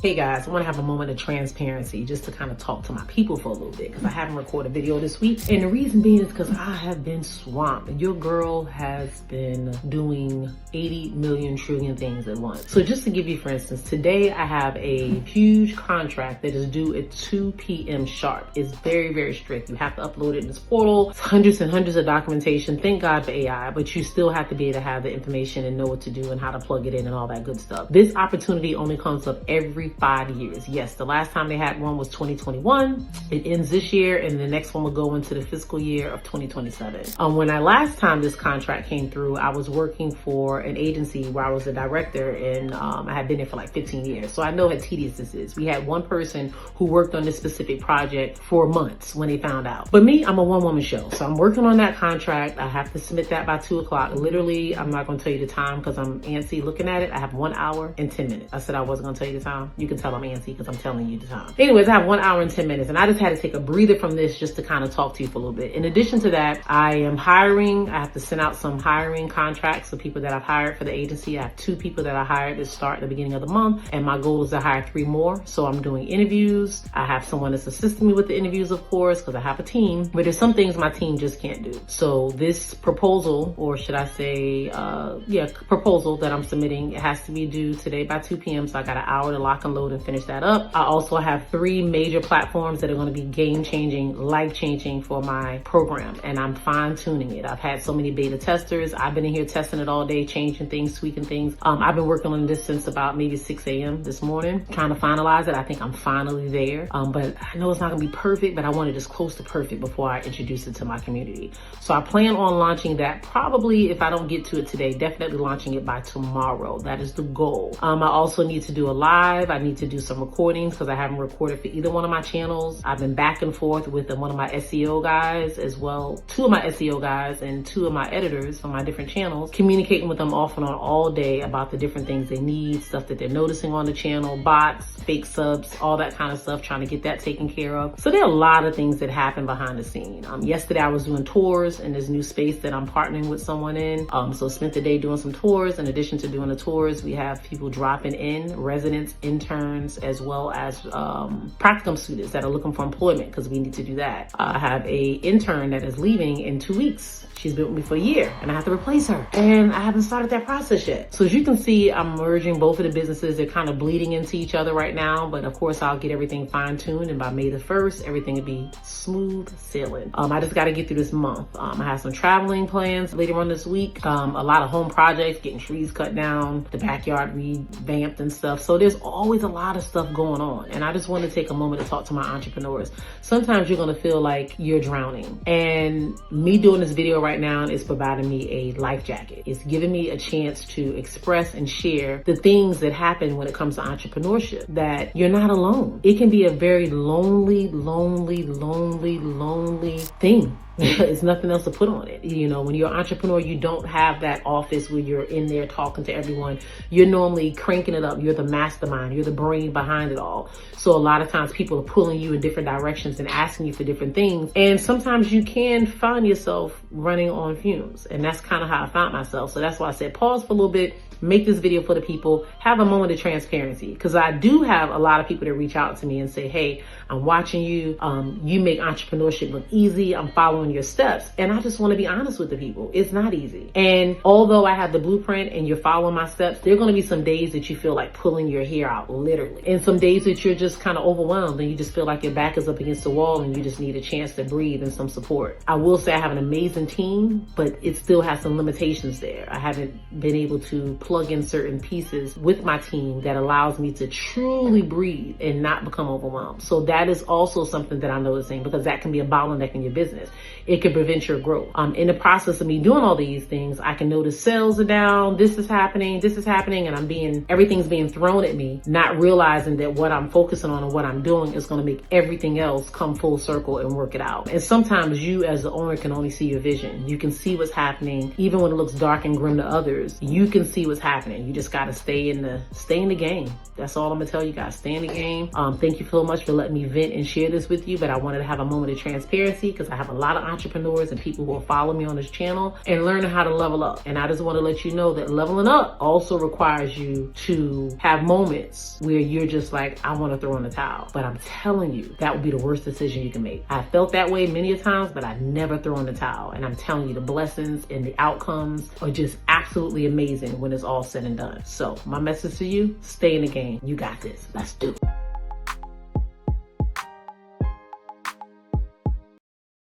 Hey guys, I want to have a moment of transparency just to kind of talk to my people for a little bit because I haven't recorded a video this week. And the reason being is because I have been swamped. Your girl has been doing 80 million trillion things at once. So just to give you, for instance, today I have a huge contract that is due at 2 p.m. sharp. It's very, very strict. You have to upload it in this portal. It's hundreds and hundreds of documentation. Thank God for AI, but you still have to be able to have the information and know what to do and how to plug it in and all that good stuff. This opportunity only comes up every 5 years. Yes, the last time they had one was 2021. It ends this year and the next one will go into the fiscal year of 2027. When last time this contract came through, I was working for an agency where I was a director and I had been there for like 15 years. So I know how tedious this is. We had one person who worked on this specific project for months when they found out. But me, I'm a one-woman show. So I'm working on that contract. I have to submit that by 2 o'clock. Literally, I'm not going to tell you the time because I'm antsy looking at it. I have 1 hour and 10 minutes. I said I wasn't going to tell you the time. You can tell I'm antsy because I'm telling you the time. Anyways, I have 1 hour and 10 minutes and I just had to take a breather from this just to kind of talk to you for a little bit. In addition to that, I am hiring. I have to send out some hiring contracts for people that I've hired for the agency. I have 2 people that I hired to start at the beginning of the month and my goal is to hire 3 more. So I'm doing interviews. I have someone that's assisting me with the interviews, of course, because I have a team, but there's some things my team just can't do. So this proposal, or should I say, proposal that I'm submitting, it has to be due today by 2 p.m. So I got an hour to lock and load and finish that up. I also have 3 major platforms that are going to be game-changing, life-changing for my program, and I'm fine-tuning it. I've had so many beta testers. I've been in here testing it all day, changing things, tweaking things. I've been working on this since about maybe 6 a.m. this morning, trying to finalize it. I think I'm finally there, but I know it's not going to be perfect, but I want it as close to perfect before I introduce it to my community. So I plan on launching that probably, if I don't get to it today, definitely launching it by tomorrow. That is the goal. I also need to do a live. I need to do some recordings because I haven't recorded for either one of my channels. I've been back and forth with one of my SEO guys as well, 2 of my SEO guys and 2 of my editors from my different channels, communicating with them off and on all day about the different things they need, stuff that they're noticing on the channel, bots, fake subs, all that kind of stuff, trying to get that taken care of. So there are a lot of things that happen behind the scene. Yesterday I was doing tours in this new space that I'm partnering with someone in. So spent the day doing some tours. In addition to doing the tours, we have people dropping in, residents, interns, as well as practicum students that are looking for employment because we need to do that. I have a intern that is leaving in 2 weeks. She's been with me for a year and I have to replace her and I haven't started that process yet. So as you can see, I'm merging both of the businesses. They're kind of bleeding into each other right now, but of course I'll get everything fine tuned and by May the 1st, everything will be smooth sailing. I just got to get through this month. I have some traveling plans later on this week. A lot of home projects, getting trees cut down, the backyard revamped and stuff. So there's always a lot of stuff going on. And I just want to take a moment to talk to my entrepreneurs. Sometimes you're going to feel like you're drowning, and me doing this video right now is providing me a life jacket. It's giving me a chance to express and share the things that happen when it comes to entrepreneurship, that you're not alone. It can be a very lonely thing. It's nothing else to put on it. You know, when you're an entrepreneur, you don't have that office where you're in there talking to everyone. You're normally cranking it up. You're the mastermind. You're the brain behind it all. So a lot of times people are pulling you in different directions and asking you for different things. And sometimes you can find yourself running on fumes. And that's kind of how I found myself. So that's why I said pause for a little bit, make this video for the people, have a moment of transparency. Because I do have a lot of people that reach out to me and say, hey, I'm watching you. You make entrepreneurship look easy. I'm following your steps. And I just want to be honest with the people. It's not easy. And although I have the blueprint and you're following my steps, there are going to be some days that you feel like pulling your hair out, literally. And some days that you're just kind of overwhelmed and you just feel like your back is up against the wall and you just need a chance to breathe and some support. I will say I have an amazing team, but it still has some limitations there. I haven't been able to plug in certain pieces with my team that allows me to truly breathe and not become overwhelmed. So that is also something that I'm noticing, because that can be a bottleneck in your business. It can prevent your growth. In the process of me doing all these things, I can notice sales are down, this is happening, and everything's being thrown at me, not realizing that what I'm focusing on and what I'm doing is going to make everything else come full circle and work it out. And sometimes you as the owner can only see your vision. You can see what's happening, even when it looks dark and grim to others. You can see what's what's happening. You just gotta stay in the game. That's all I'm gonna tell you guys. Stay in the game. Thank you so much for letting me vent and share this with you, but I wanted to have a moment of transparency because I have a lot of entrepreneurs and people who will follow me on this channel and learning how to level up. And I just want to let you know that leveling up also requires you to have moments where you're just like, I want to throw in the towel. But I'm telling you, that would be the worst decision you can make. I felt that way many a times, but I never throw in the towel. And I'm telling you, the blessings and the outcomes are just absolutely amazing when it's all said and done. So my message to you, stay in the game. You got this. Let's do it.